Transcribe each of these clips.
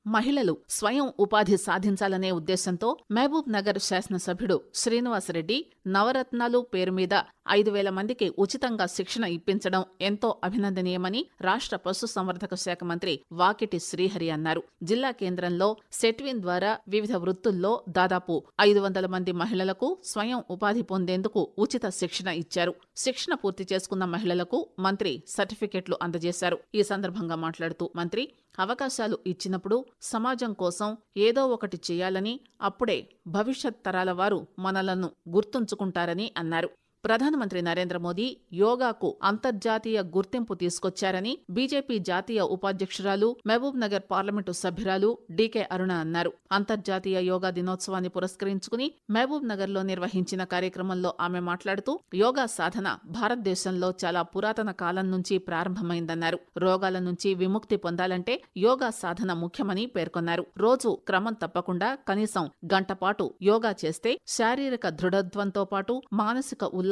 మహిళలు స్వయం ఉపాధి సాధించాలనే ఉద్దేశంతో మహబూబ్ నగర్ శాసనసభ్యుడు శ్రీనివాసరెడ్డి నవరత్నాలు పేరు మీద 5,000 మందికి ఉచితంగా శిక్షణ ఇప్పించడం ఎంతో అభినందనీయమని రాష్ట్ర పశుసంవర్ధక శాఖ మంత్రి వాకిటి శ్రీహరి అన్నారు. జిల్లా కేంద్రంలో సెట్విన్ ద్వారా వివిధ వృత్తుల్లో దాదాపు 500 మంది మహిళలకు స్వయం ఉపాధి పొందేందుకు ఉచిత శిక్షణ ఇచ్చారు. శిక్షణ పూర్తి చేసుకున్న మహిళలకు మంత్రి సర్టిఫికెట్లు అందజేశారు. ఈ సందర్భంగా మాట్లాడుతూ మంత్రి అవకాశాలు ఇచ్చినప్పుడు సమాజం కోసం ఏదో ఒకటి చేయాలని, అప్పుడే భవిష్యత్ తరాల వారు మనలను గుర్తుంచుకుంటారని అన్నారు. ప్రధానమంత్రి నరేంద్ర మోదీ యోగాకు అంతర్జాతీయ గుర్తింపు తీసుకొచ్చారని బీజేపీ జాతీయ ఉపాధ్యక్షురాలు మహబూబ్ నగర్ పార్లమెంటు సభ్యురాలు డీకే అరుణ అన్నారు. అంతర్జాతీయ యోగా దినోత్సవాన్ని పురస్కరించుకుని మహబూబ్ నగర్లో నిర్వహించిన కార్యక్రమంలో ఆమె మాట్లాడుతూ యోగా సాధన భారతదేశంలో చాలా పురాతన కాలం నుంచి ప్రారంభమైందన్నారు. రోగాల నుంచి విముక్తి పొందాలంటే యోగా సాధన ముఖ్యమని పేర్కొన్నారు. రోజు క్రమం తప్పకుండా కనీసం గంట పాటు యోగా చేస్తే శారీరక దృఢత్వంతో పాటు మానసిక ఉల్లాసం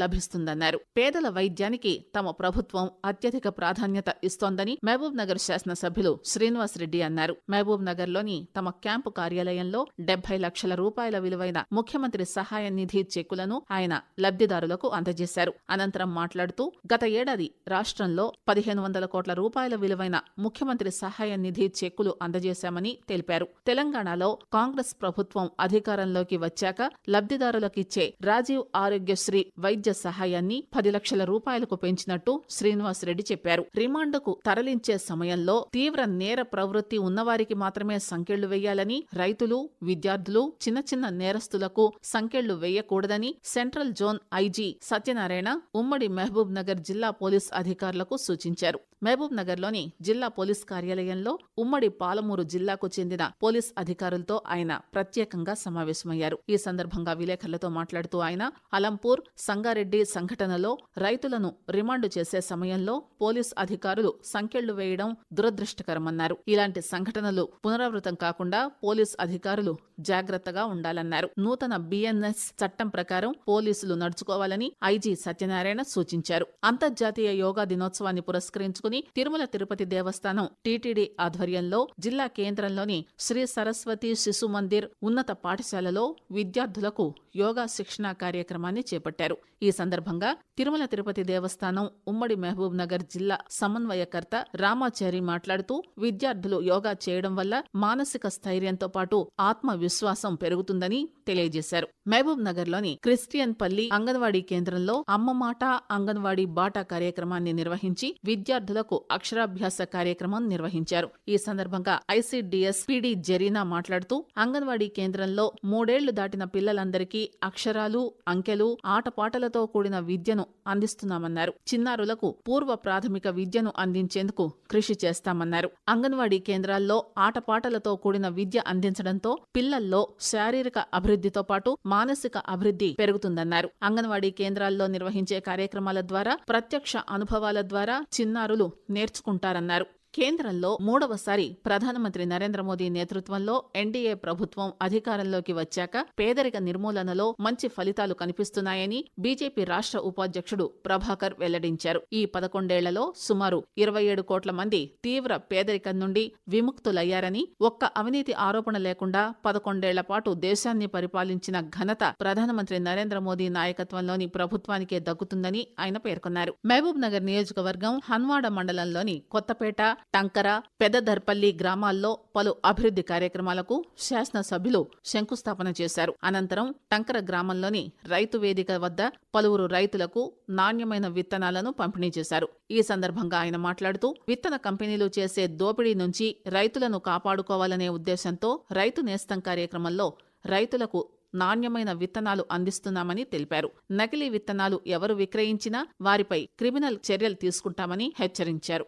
లభిస్తుందన్నారు. పేదల వైద్యానికి తమ ప్రభుత్వం అత్యధిక ప్రాధాన్యత ఇస్తోందని మహబూబ్ నగర్ శాసనసభ్యులు శ్రీనివాసరెడ్డి అన్నారు. మహబూబ్ నగర్ లోని తమ క్యాంపు కార్యాలయంలో 70 లక్షల రూపాయల విలువైన ముఖ్యమంత్రి సహాయ నిధి చెక్కులను ఆయన లబ్ధిదారులకు అందజేశారు. అనంతరం మాట్లాడుతూ గత ఏడాది రాష్ట్రంలో 1,500 కోట్ల రూపాయల విలువైన ముఖ్యమంత్రి సహాయ నిధి చెక్కులు అందజేశామని తెలిపారు. తెలంగాణలో కాంగ్రెస్ ప్రభుత్వం అధికారంలోకి వచ్చాక లబ్ధిదారులకిచ్చే రాజీవ్ ఆరోగ్యశ్రీ వైద్య సహాయాన్ని 10 లక్షల రూపాయలకు పెంచినట్టు శ్రీనివాసరెడ్డి చెప్పారు. రిమాండ్కు తరలించే సమయంలో తీవ్ర నేర ప్రవృత్తి ఉన్నవారికి మాత్రమే సంకెళ్లు వేయాలని, రైతులు, విద్యార్థులు, చిన్న చిన్న నేరస్తులకు సంకెళ్లు వేయకూడదని సెంట్రల్ జోన్ ఐజీ సత్యనారాయణ ఉమ్మడి మహబూబ్ నగర్ జిల్లా పోలీస్ అధికారులకు సూచించారు. మహబూబ్ నగర్లోని జిల్లా పోలీస్ కార్యాలయంలో ఉమ్మడి పాలమూరు జిల్లాకు చెందిన పోలీస్ అధికారులతో ఆయన ప్రత్యేకంగా సమావేశమయ్యారు. ఈ సందర్భంగా విలేకరులతో మాట్లాడుతూ ఆయన అలంపూర్, సంగారెడ్డి సంఘటనలో రైతులను రిమాండు చేసే సమయంలో పోలీస్ అధికారులు సంకెళ్లు వేయడం దురదృష్టకరమన్నారు. ఇలాంటి సంఘటనలు పునరావృతం కాకుండా పోలీస్ అధికారులు జాగ్రత్తగా ఉండాలన్నారు. నూతన బిఎన్ఎస్ చట్టం ప్రకారం పోలీసులు నడుచుకోవాలని ఐజీ సత్యనారాయణ సూచించారు. అంతర్జాతీయ యోగా దినోత్సవాన్ని పురస్కరించుకుని తిరుమల తిరుపతి దేవస్థానం టీటీడీ ఆధ్వర్యంలో జిల్లా కేంద్రంలోని శ్రీ సరస్వతి శిశు మందిర్ ఉన్నత పాఠశాలలో విద్యార్థులకు యోగా శిక్షణ కార్యక్రమాన్ని చేపట్టారు. ఈ సందర్భంగా తిరుమల తిరుపతి దేవస్థానం ఉమ్మడి మహబూబ్ నగర్ జిల్లా సమన్వయకర్త రామాచారి మాట్లాడుతూ విద్యార్థులు యోగా చేయడం వల్ల మానసిక స్థైర్యంతో పాటు ఆత్మవిశ్వాసం పెరుగుతుందని తెలియజేశారు. మహబూబ్ నగర్లోని క్రిస్టియన్ పల్లి అంగన్వాడీ కేంద్రంలో అమ్మ మాట అంగన్వాడీ బాట కార్యక్రమాన్ని నిర్వహించి విద్యార్థులకు అక్షరాభ్యాస కార్యక్రమం నిర్వహించారు. ఈ సందర్భంగా ఐసీడీఎస్ పీడీ జరీనా మాట్లాడుతూ అంగన్వాడీ కేంద్రంలో 3 ఏళ్లు దాటిన పిల్లలందరికీ అక్షరాలు, అంకెలు, ఆటపాటలతో కూడిన విద్యను అందిస్తున్నామన్నారు. చిన్నారులకు పూర్వ ప్రాథమిక విద్యను అందించేందుకు కృషి చేస్తామన్నారు. అంగన్వాడీ కేంద్రాల్లో ఆటపాటలతో కూడిన విద్య అందించడంతో పిల్లల్లో శారీరక అభివృద్ధితో పాటు మానసిక అభివృద్ధి పెరుగుతుందన్నారు. అంగన్వాడీ కేంద్రాల్లో నిర్వహించే కార్యక్రమాల ద్వారా ప్రత్యక్ష అనుభవాల ద్వారా చిన్నారులు నేర్చుకుంటారన్నారు. కేంద్రంలో 3వసారి ప్రధానమంత్రి నరేంద్ర మోదీ నేతృత్వంలో ఎన్డీఏ ప్రభుత్వం అధికారంలోకి వచ్చాక పేదరిక నిర్మూలనలో మంచి ఫలితాలు కనిపిస్తున్నాయని బీజేపీ రాష్ట్ర ఉపాధ్యక్షుడు ప్రభాకర్ వెల్లడించారు. ఈ 11 ఏళ్లలో సుమారు 27 కోట్ల మంది తీవ్ర పేదరికం నుండి విముక్తులయ్యారని, ఒక్క అవినీతి ఆరోపణ లేకుండా 11 ఏళ్ల పాటు దేశాన్ని పరిపాలించిన ఘనత ప్రధానమంత్రి నరేంద్ర మోదీ నాయకత్వంలోని ప్రభుత్వానికే దక్కుతుందని ఆయన పేర్కొన్నారు. మహబూబ్ నగర్ నియోజకవర్గం హన్వాడ మండలంలోని కొత్తపేట, టంకర, పెద్దదర్పల్లి గ్రామాల్లో పలు అభివృద్ధి కార్యక్రమాలకు శాసనసభ్యులు శంకుస్థాపన చేశారు. అనంతరం టంకర గ్రామంలోని రైతు వేదిక వద్ద పలువురు రైతులకు నాణ్యమైన విత్తనాలను పంపిణీ చేశారు. ఈ సందర్భంగా ఆయన మాట్లాడుతూ విత్తన కంపెనీలు చేసే దోపిడీ నుంచి రైతులను కాపాడుకోవాలనే ఉద్దేశంతో రైతు నేస్తం కార్యక్రమంలో రైతులకు నాణ్యమైన విత్తనాలు అందిస్తున్నామని తెలిపారు. నకిలీ విత్తనాలు ఎవరు విక్రయించినా వారిపై క్రిమినల్ చర్యలు తీసుకుంటామని హెచ్చరించారు.